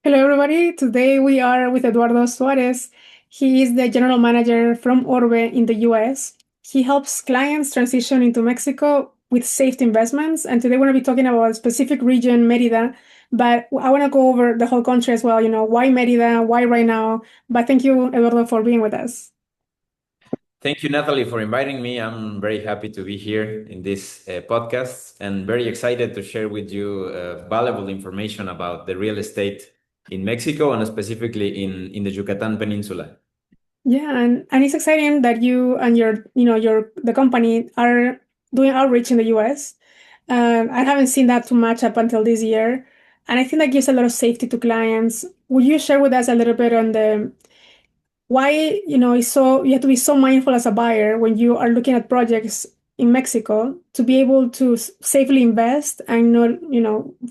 Hello, everybody. Today we are with Eduardo Suárez. He is the general manager from Orbe in the US. He helps clients transition into Mexico with safe investments. And today we're going to be talking about a specific region, Merida. But I want to go over the whole country as well. Why Merida? Why right now? But thank you, Eduardo, for being with us. Thank you, Natalie, for inviting me. I'm very happy to be here in this podcast and very excited to share with you valuable information about the real estate in Mexico and specifically in the Yucatan Peninsula. Yeah, and it's exciting that you and the company are doing outreach in the US. I haven't seen that too much up until this year, and I think that gives a lot of safety to clients. Would you share with us a little bit on the why it's so you have to be so mindful as a buyer when you are looking at projects in Mexico to be able to safely invest and not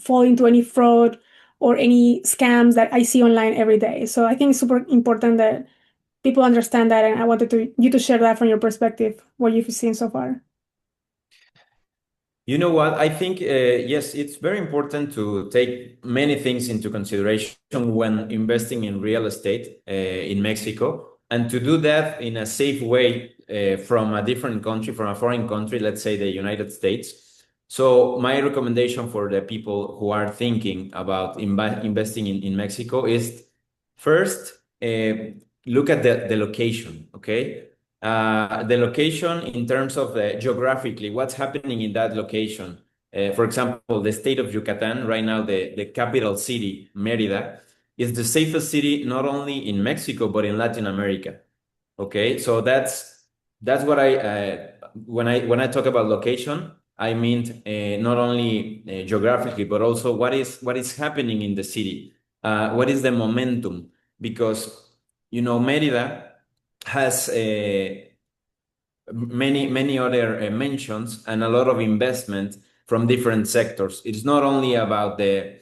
fall into any fraud or any scams that I see online every day. So I think it's super important that people understand that, and I wanted you to share that from your perspective, what you've seen so far. You know what? I think, yes, it's very important to take many things into consideration when investing in real estate in Mexico, and to do that in a safe way from a different country, from a foreign country, let's say the United States. So, my recommendation for the people who are thinking about investing in Mexico is first, look at the location, okay? The location in terms of geographically, what's happening in that location. For example, the state of Yucatan, right now, the capital city, Mérida, is the safest city not only in Mexico, but in Latin America. Okay, so that's what when I talk about location, I mean not only geographically, but also what is happening in the city. What is the momentum? Because Mérida has many other mentions and a lot of investment from different sectors. It's not only about the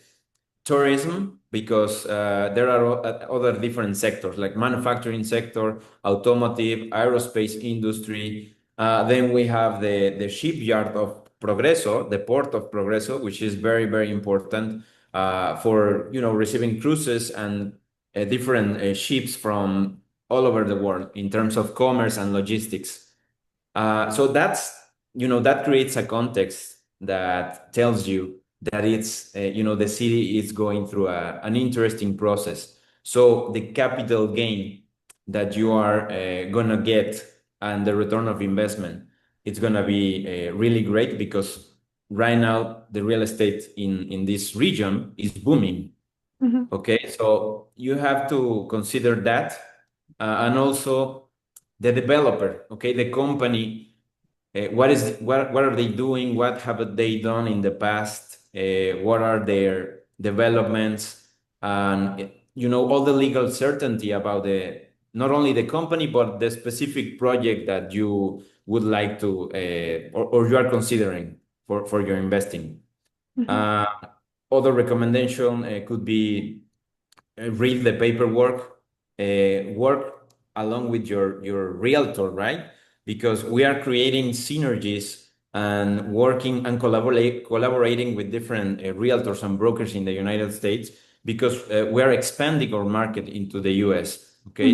tourism, because there are other different sectors like manufacturing sector, automotive, aerospace industry. Then we have the shipyard of Progreso, the port of Progreso, which is very, very important for receiving cruises and different ships from all over the world in terms of commerce and logistics. So that creates a context that tells you that the city is going through an interesting process. So the capital gain that you are gonna get and the return of investment, it's gonna be really great, because right now the real estate in this region is booming. Mm-hmm. Okay, so you have to consider that, and also the developer. Okay, the company, what are they doing? What have they done in the past? What are their developments? And all the legal certainty about the not only the company but the specific project that you would like to or you are considering for your investing. Mm-hmm. Uh, Other recommendation could be read the paperwork, work along with your realtor, right? Because we are creating synergies and working and collaborating with different realtors and brokers in the United States, because we are expanding our market into the US. Mm-hmm. Okay,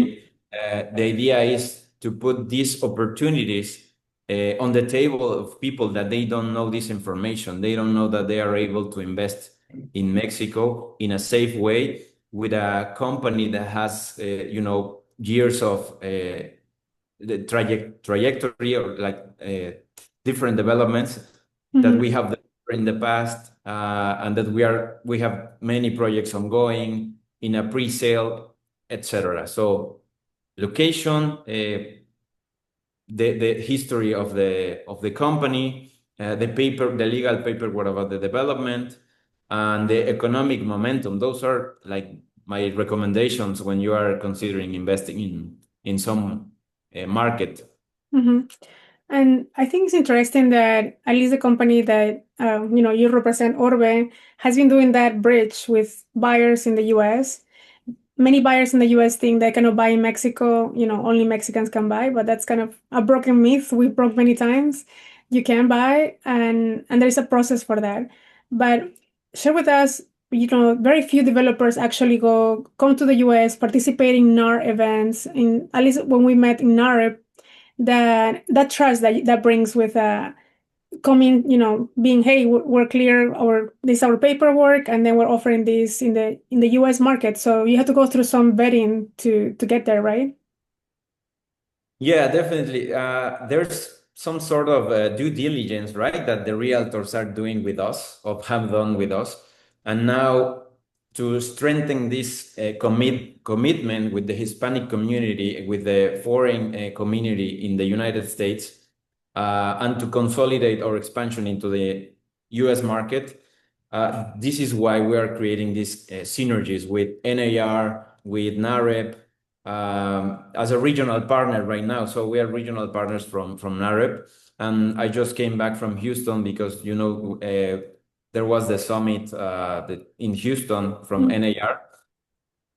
the idea is to put these opportunities on the table of people that they don't know this information. They don't know that they are able to invest in Mexico in a safe way with a company that has years of the trajectory, or like different developments that Mm-hmm. we have in the past, and that we have many projects ongoing in a pre-sale, etc. So location, the history of the company, the legal paperwork about the development, and the economic momentum. Those are like my recommendations when you are considering investing in some market. Mm-hmm. And I think it's interesting that at least the company that you represent, Orbe, has been doing that bridge with buyers in the US. Many buyers in the US think they cannot buy in Mexico, only Mexicans can buy, but that's kind of a broken myth we broke many times. You can buy, and there's a process for that. But share with us very few developers actually come to the US, participate in NAR events. In at least when we met in NAR, that trust that brings with coming, being, hey, we're clear, or this is our paperwork, and then we're offering this in the US market. So you have to go through some vetting to get there, right? Yeah, definitely. There's some sort of due diligence, right, that the realtors are doing with us or have done with us. And now to strengthen this commitment with the Hispanic community, with the foreign community in the United States, and to consolidate our expansion into the US market, this is why we are creating these synergies with NAR, with NAREP, as a regional partner right now. So we are regional partners from NAREP. And I just came back from Houston because, there was the summit in Houston from NAR.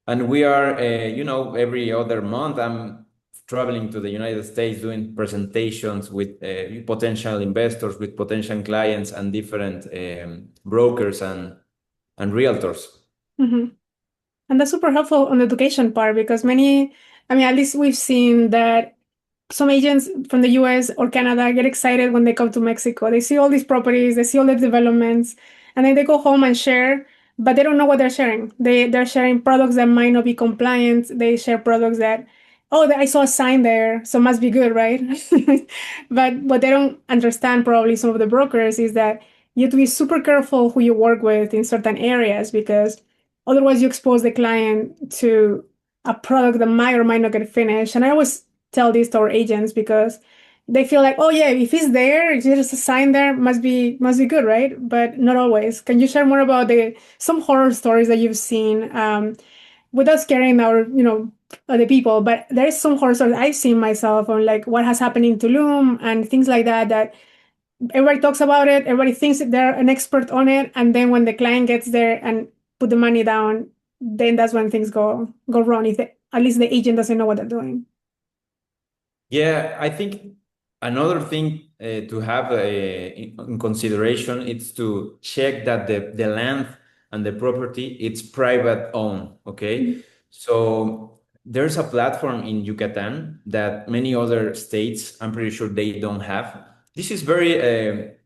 And we are, every other month, I'm traveling to the United States doing presentations with potential investors, with potential clients, and different brokers and realtors. Mm-hmm. And that's super helpful on the education part because at least we've seen that some agents from the US or Canada get excited when they come to Mexico. They see all these properties, they see all the developments, and then they go home and share, but they don't know what they're sharing. They're sharing products that might not be compliant. They share products that, oh, I saw a sign there, so must be good, right? But what they don't understand, probably some of the brokers, is that you have to be super careful who you work with in certain areas because otherwise you expose the client to a product that might or might not get finished. And I always tell this to our agents because they feel like, oh yeah, if it's there, it's just a sign there, must be good, right? But not always. Can you share more about some horror stories that you've seen, without scaring the people? But there's some horror stories I've seen myself on like what has happened in Tulum and things like that. That everybody talks about it, everybody thinks that they're an expert on it, and then when the client gets there and put the money down, then that's when things go wrong. If at least the agent doesn't know what they're doing. Yeah, I think another thing to have in consideration is to check that the land and the property it's private owned. Okay, so there's a platform in Yucatan that many other states, I'm pretty sure they don't have. This is very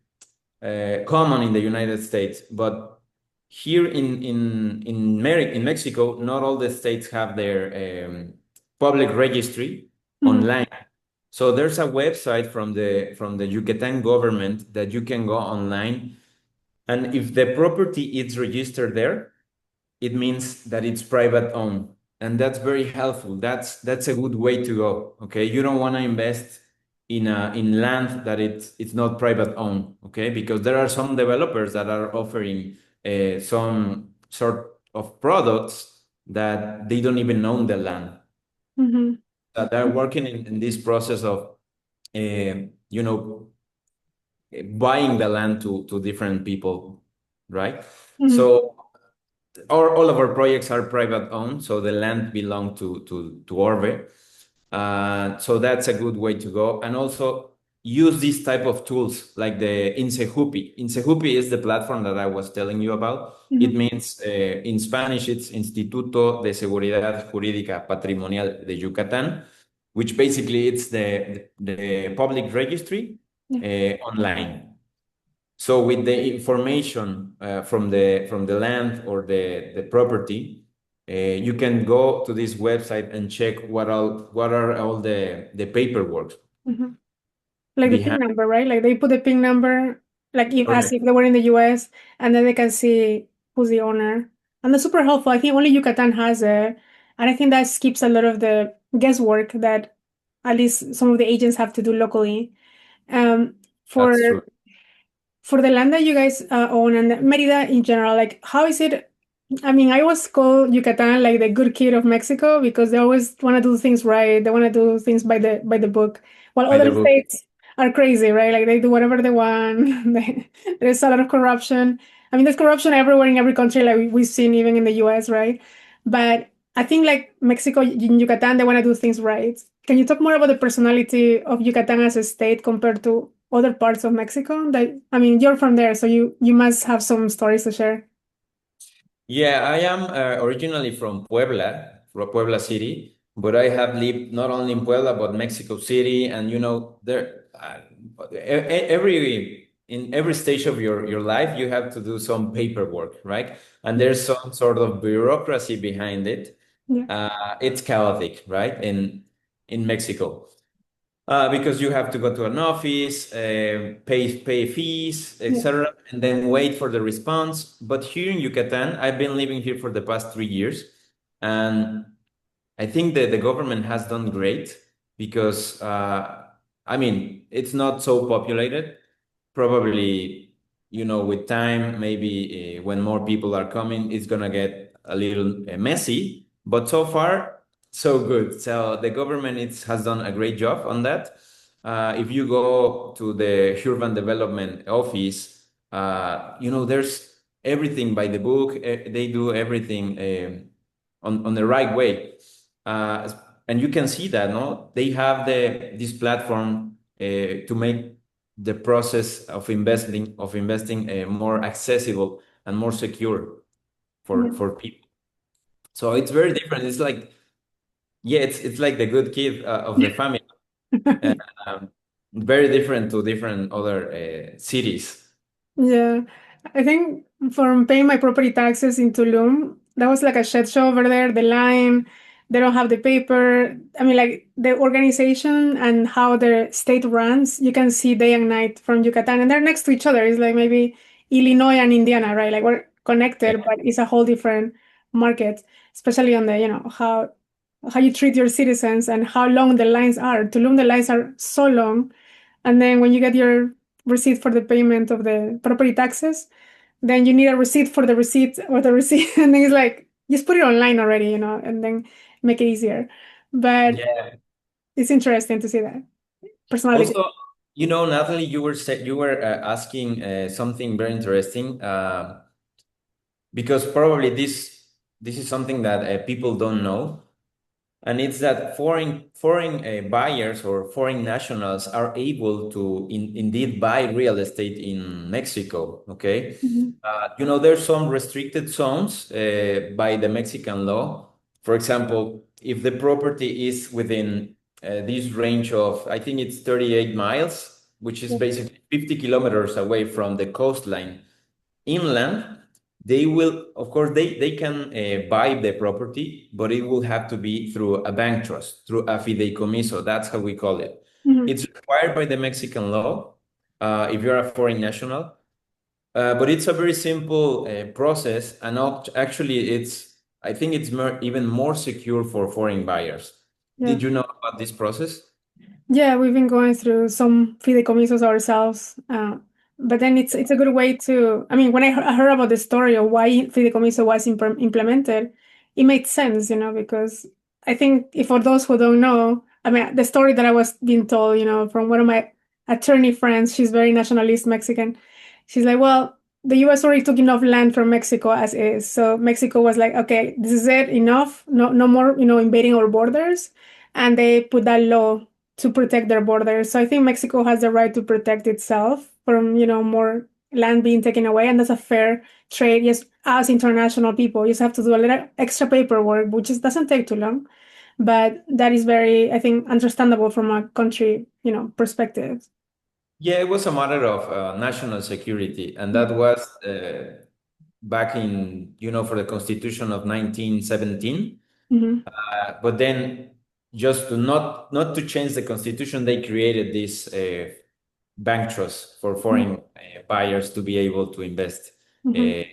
common in the United States, but here in Mexico, not all the states have their public registry online. So there's a website from the Yucatan government that you can go online, and if the property is registered there, it means that it's private owned, and that's very helpful. That's a good way to go. Okay, you don't want to invest in land that it's not private owned. Okay, because there are some developers that are offering some sort of products that they don't even own the land. Mm-hmm. That they're working in this process of you know buying the land to different people, right? Mm-hmm. So all of our projects are private owned, so the land belongs to Orbe. So that's a good way to go. And also use these type of tools like the Insejupi. Insejupi is the platform that I was telling you about. It Mm-hmm. means, in Spanish, it's Instituto de Seguridad Jurídica Patrimonial de Yucatán, which basically it's the public registry Yeah. online. So with the information from the land or the property, you can go to this website and check what are all the paperwork Mm-hmm. Like the PIN behind. number, right? Like they put the PIN number, like as Correct. if they were in the US, and then they can see who's the owner. And that's super helpful. I think only Yucatan has it. And I think that skips a lot of the guesswork that at least some of the agents have to do locally. Um, for That's true. for the land that you guys own and Merida in general, like how is it? I always call Yucatan like the good kid of Mexico because they always want to do things right. They want to do things by the book, while By the other book. states are crazy, right? Like they do whatever they want. There's a lot of corruption. There's corruption everywhere in every country, like we've seen even in the US, right? But I think like Mexico, in Yucatan, they want to do things right. Can you talk more about the personality of Yucatan as a state compared to other parts of Mexico? You're from there, so you must have some stories to share. Yeah, I am originally from Puebla, from Puebla City, but I have lived not only in Puebla but Mexico City, and there every in every stage of your life you have to do some paperwork, right? And there's some sort of bureaucracy behind it. Yeah, It's chaotic, right? In Mexico. Because you have to go to an office, pay fees, yeah, etc., and then wait for the response. But here in Yucatan, I've been living here for the past 3 years, and I think that the government has done great because, I mean, it's not so populated. Probably, with time, maybe when more people are coming, it's gonna get a little messy. But so far, so good. So the government has done a great job on that. If you go to the urban development office, there's everything by the book. They do everything on the right way. Uh, and you can see that, no? They have this platform to make the process of investing more accessible and more secure yeah. for people. So it's very different. It's like, yeah, it's like the good kid of the family. Uh, um, Very different to different other cities. Yeah, I think from paying my property taxes in Tulum, that was like a shit show over there. The line, they don't have the paper. I mean, like the organization and how the state runs, you can see day and night from Yucatan, and they're next to each other. It's like maybe Illinois and Indiana, right? Like we're connected, but it's a whole different market, especially on the, how you treat your citizens and how long the lines are. Tulum, the lines are so long, and then when you get your receipt for the payment of the property taxes, then you need a receipt for the receipt or the receipt. And then it's like, just put it online already, and then make it easier. But Yeah. it's interesting to see that personality. Also, Natalie, you were asking something very interesting because probably this is something that people don't know. And it's that foreign buyers or foreign nationals are able to indeed buy real estate in Mexico. Okay, Mhm. there's some restricted zones by the Mexican law. For example, if the property is within this range of, I think it's 38 miles, which is Yeah. basically 50 kilometers away from the coastline inland, they will, of course, they can buy the property, but it will have to be through a bank trust, through a fideicomiso. That's how we call it. Mhm. It's required by the Mexican law if you're a foreign national, but it's a very simple process, and actually, I think it's even more secure for foreign buyers. Yeah. Did you know about this process? Yeah, we've been going through some fideicomisos ourselves, but then it's a good way to. I mean, when I heard about the story of why fideicomiso was implemented, it made sense, because I think if for those who don't know, I mean, the story that I was being told, from one of my attorney friends, she's very nationalist Mexican. She's like, well, the U.S. already took enough land from Mexico as is, so Mexico was like, okay, this is it, enough, no, no more, invading our borders, and they put that law to protect their borders. So I think Mexico has the right to protect itself from, more land being taken away. And that's a fair trade. Yes, as international people, you just have to do a little extra paperwork, which doesn't take too long. But that is very, I think, understandable from a country, perspective. Yeah, it was a matter of national security, and that was back in, for the Constitution of 1917. Mm-hmm. But then, just to not to change the Constitution, they created this bank trust for foreign buyers to be able to invest Mm-hmm.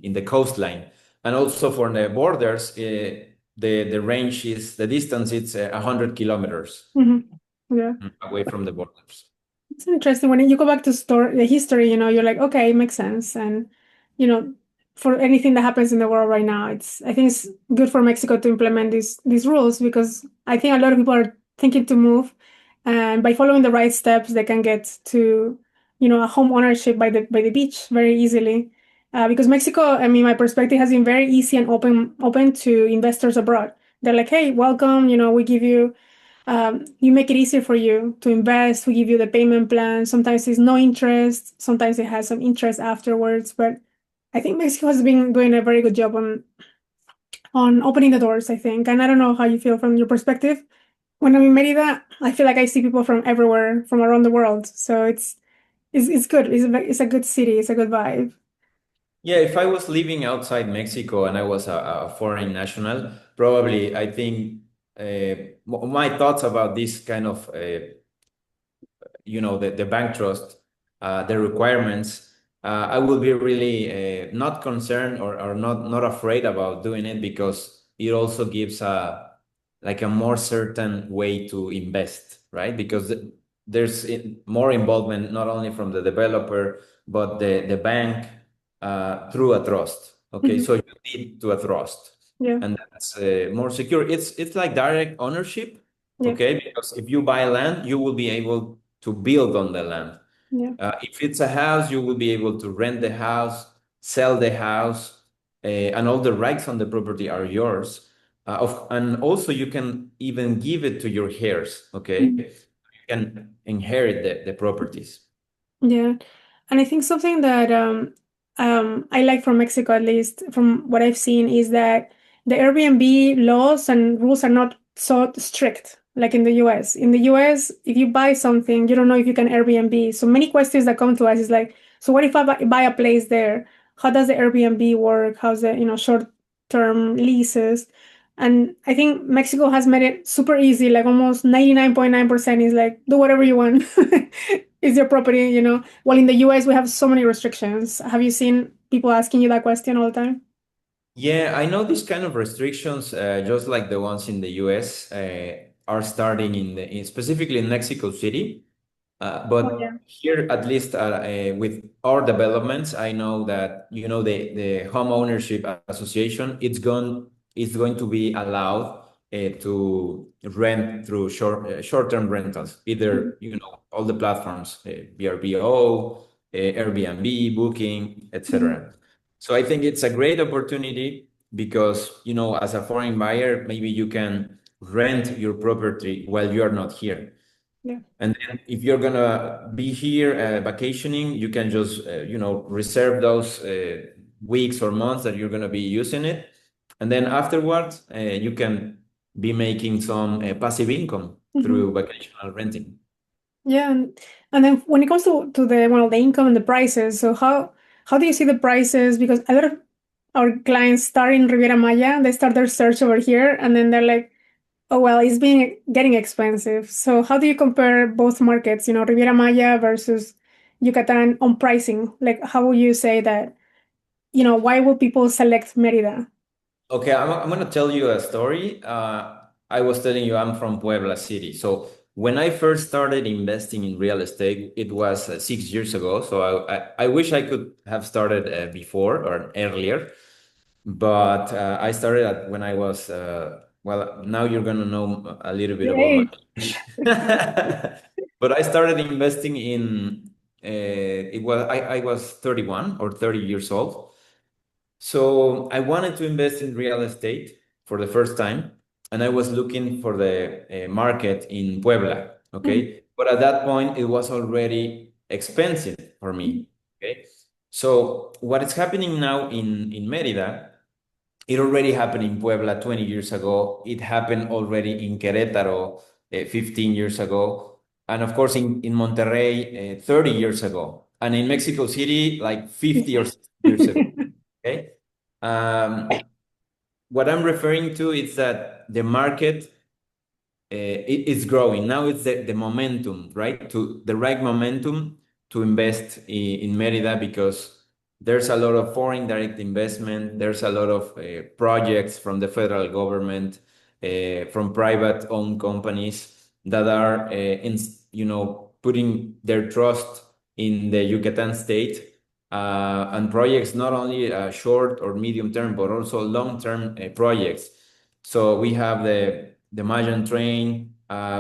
in the coastline, and also for the borders. The range is the distance. It's 100 kilometers Mm-hmm. Yeah. away from the borders. It's interesting when you go back to the history, you're like, okay, it makes sense. And, you know, for anything that happens in the world right now, I think it's good for Mexico to implement these rules because I think a lot of people are thinking to move, and by following the right steps, they can get to, a home ownership by the beach very easily. Because Mexico, I mean, my perspective has been very easy and open to investors abroad. They're like, hey, welcome, we give you you make it easier for you to invest. We give you the payment plan. Sometimes it's no interest. Sometimes it has some interest afterwards. But I think Mexico has been doing a very good job on opening the doors, I think. And I don't know how you feel from your perspective. When I'm in Merida, I feel like I see people from everywhere, from around the world. So it's good. It's a good city. It's a good vibe. Yeah, if I was living outside Mexico and I was a foreign national, probably I think my thoughts about this kind of the bank trust, the requirements, I will be really not concerned or not afraid about doing it because it also gives a more certain way to invest, right? Because there's more involvement not only from the developer but the bank through a trust. Okay, Mhm. so you need to a trust, Yeah. and that's more secure. It's like direct ownership. Yeah. Okay, because if you buy land, you will be able to build on the land. Yeah. If it's a house, you will be able to rent the house, sell the house, and all the rights on the property are yours. And also, you can even give it to your heirs. Okay, Mhm. you can inherit the properties. Yeah. And I think something that I like from Mexico, at least from what I've seen, is that the Airbnb laws and rules are not so strict like in the US. In the US, if you buy something, you don't know if you can Airbnb. So many questions that come to us is like, so what if I buy a place there? How does the Airbnb work? How's the, short-term leases? And I think Mexico has made it super easy, like almost 99.9% is like, do whatever you want. Is your property. While in the US, we have so many restrictions. Have you seen people asking you that question all the time? Yeah, I know these kind of restrictions, just like the ones in the US, are starting specifically in Mexico City. Oh, yeah. But here, at least with our developments, I know that the home ownership association it's going to be allowed to rent through short-term rentals, Mhm. either all the platforms, VRBO, Airbnb, Booking, Mhm. etc. So I think it's a great opportunity because as a foreign buyer, maybe you can rent your property while you are not here. Yeah. And then if you're gonna be here vacationing, you can just reserve those weeks or months that you're gonna be using it, and then afterwards you can be making some passive income Mhm. through vacational renting. Yeah. And then when it comes to the income and the prices, so how do you see the prices? Because a lot of our clients start in Riviera Maya, they start their search over here, and then they're like, oh, well, it's getting expensive. So how do you compare both markets, Riviera Maya versus Yucatan on pricing? Like, how would you say that, why will people select Merida? Okay, I'm gonna tell you a story. I was telling you I'm from Puebla City. So when I first started investing in real estate, it was 6 years ago. So I wish I could have started before or earlier. But I started when I was, well, now you're going to know a little bit Your about my age. age. But I started investing I was 31 or 30 years old. So I wanted to invest in real estate for the first time, and I was looking for the market in Puebla. Mhm. Okay. But at that point, it was already expensive for me. Okay. So what is happening now in Merida, it already happened in Puebla 20 years ago. It happened already in Querétaro 15 years ago. And of course, in Monterrey 30 years ago. And in Mexico City, like 50 or 60 years ago. Okay. Um, what I'm referring to is that the market it's growing. Now it's the momentum, right? To the right momentum to invest in Merida because there's a lot of foreign direct investment. There's a lot of projects from the federal government, from private owned companies that are, putting their trust in the Yucatan state and projects not only short or medium term, but also long term projects. So we have the Mayan train.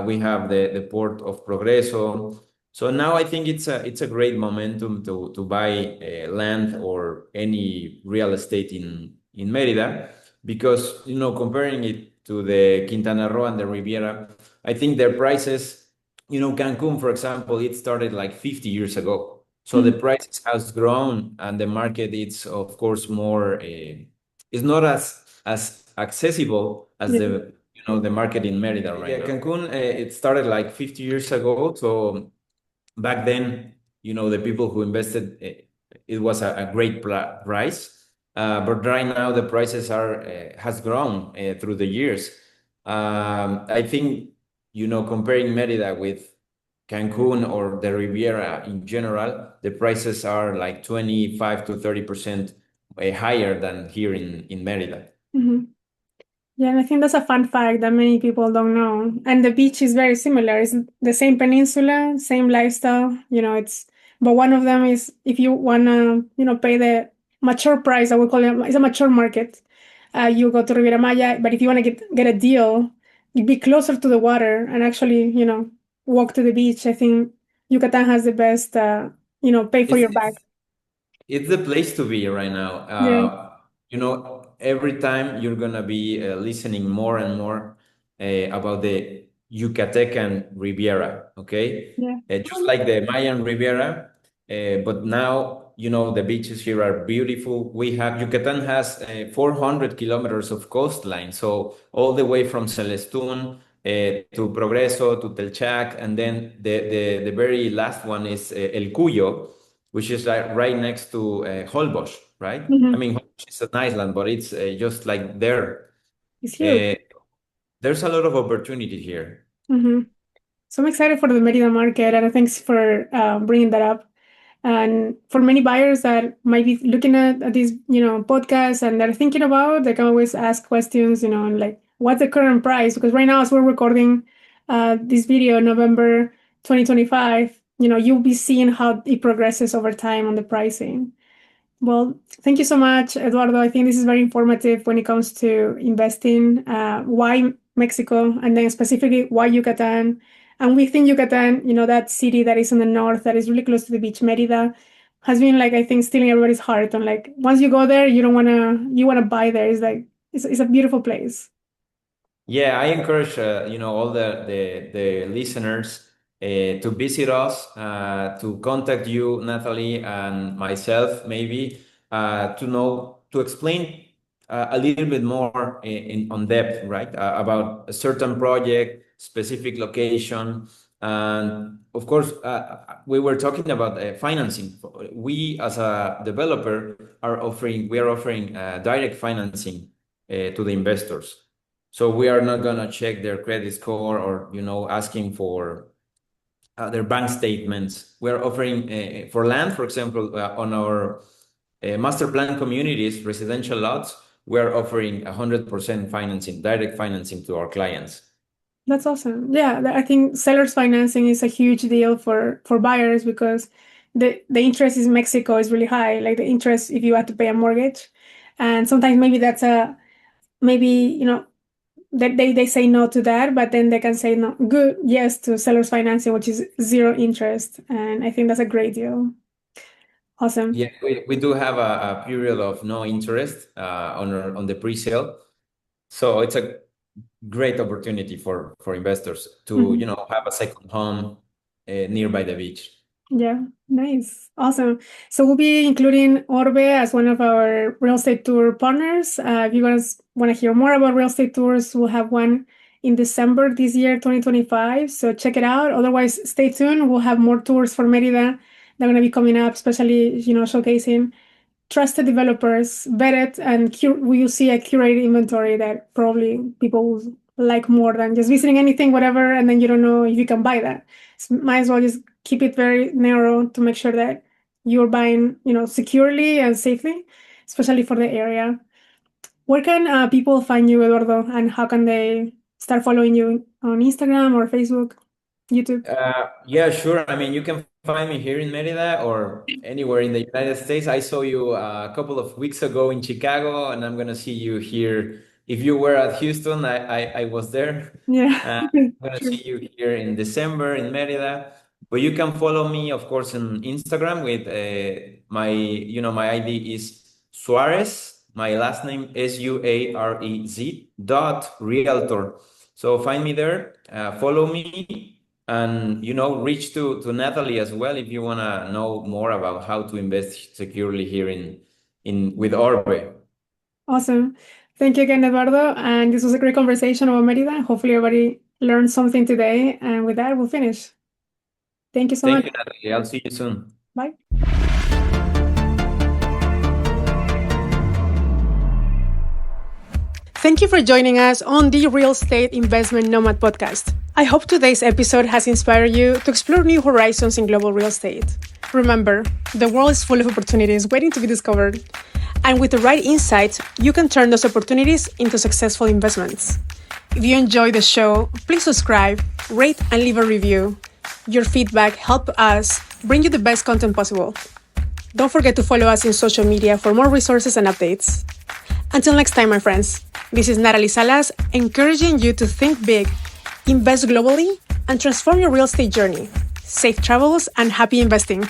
We have the port of Progreso. So now I think it's a great momentum to buy land or any real estate in Mérida because comparing it to the Quintana Roo and the Riviera, I think their prices, Cancun, for example, it started like 50 years ago. So the price has grown, and the market is, of course, more. Is not as accessible as Yeah. the market in Merida right now. Cancun, it started like 50 years ago. So back then, the people who invested, it was a great price. But right now, the prices has grown through the years. I think, comparing Merida with Cancun or the Riviera in general, the prices are like 25 to 30% higher than here in Merida. Mhm. Yeah, and I think that's a fun fact that many people don't know. And the beach is very similar. It's the same peninsula, same lifestyle. But one of them is if you wanna, pay the mature price, I would call it, it's a mature market. You go to Riviera Maya, but if you wanna get a deal, you be closer to the water and actually, walk to the beach. I think Yucatan has the best, pay for It's, your it's bag. it's the place to be right now. Yeah, Every time you're gonna be listening more and more about the Yucatecan Riviera, okay? yeah. Just like the Mayan Riviera, but now, the beaches here are beautiful. Yucatan has 400 kilometers of coastline, so all the way from Celestún to Progreso to Telchac, and then the very last one is El Cuyo, which is like right next to Holbox, right? I Mhm. mean, Holbox is an island, but it's just like there. It's huge. Uh, there's a lot of opportunity here. Hmm. So I'm excited for the Merida market, and thanks for bringing that up. And for many buyers that might be looking at these, podcasts and they're thinking about, they can always ask questions, and like, what's the current price? Because right now, as we're recording this video, November 2025, you'll be seeing how it progresses over time on the pricing. Well, thank you so much, Eduardo. I think this is very informative when it comes to investing. Why Mexico, and then specifically why Yucatan? And within Yucatan, that city that is in the north, that is really close to the beach, Merida, has been like I think stealing everybody's heart. And like once you go there, you wanna buy there. It's like it's a beautiful place. Yeah, I encourage all the listeners to visit us, to contact you, Natalie, and myself, maybe to explain a little bit more on depth, right, about a certain project, specific location, and of course, we were talking about financing. We, as a developer, we are offering direct financing to the investors. So we are not gonna check their credit score or asking for their bank statements. We're offering for land, for example, on our master plan communities, residential lots. We're offering 100% financing, direct financing to our clients. That's awesome. Yeah, I think sellers financing is a huge deal for buyers because the interest in Mexico is really high. Like the interest if you have to pay a mortgage, and sometimes maybe that's a maybe that they say no to that, but then they can say no good yes to sellers financing, which is zero interest, and I think that's a great deal. Awesome. Yeah, we do have a period of no interest on the pre-sale. So it's a great opportunity for investors to Mhm. have a second home nearby the beach. Yeah, nice. Awesome. So we'll be including Orbe as one of our real estate tour partners. If you guys want to hear more about real estate tours, we'll have one in December this year, 2025. So check it out. Otherwise, stay tuned. We'll have more tours for Merida. They're going to be coming up, especially, showcasing trusted developers, vetted, and we will see a curated inventory that probably people will like more than just visiting anything, whatever, and then you don't know if you can buy that. So might as well just keep it very narrow to make sure that you're buying, securely and safely, especially for the area. Where can people find you, Eduardo, and how can they start following you on Instagram or Facebook, YouTube? Yeah, sure. I mean, you can find me here in Merida or anywhere in the United States. I saw you a couple of weeks ago in Chicago, and I'm gonna see you here. If you were at Houston, I was there. Yeah, I'm gonna true. see you here in December in Merida. But you can follow me, of course, on Instagram with my ID is Suarez. My last name Suarez dot realtor. So find me there, follow me. And reach to Nathalie as well if you want to know more about how to invest securely here in with Orbe. Awesome. Thank you again, Eduardo. And this was a great conversation about Merida. Hopefully everybody learned something today. And with that, we'll finish. Thank you so much. Thank you, Nathalie. I'll see you soon. Bye. Thank you for joining us on the Real Estate Investment Nomad podcast. I hope today's episode has inspired you to explore new horizons in global real estate. Remember, the world is full of opportunities waiting to be discovered. And with the right insights, you can turn those opportunities into successful investments. If you enjoyed the show, please subscribe, rate, and leave a review. Your feedback helps us bring you the best content possible. Don't forget to follow us in social media for more resources and updates. Until next time, my friends, this is nathalysalas, encouraging you to think big, invest globally, and transform your real estate journey. Safe travels and happy investing.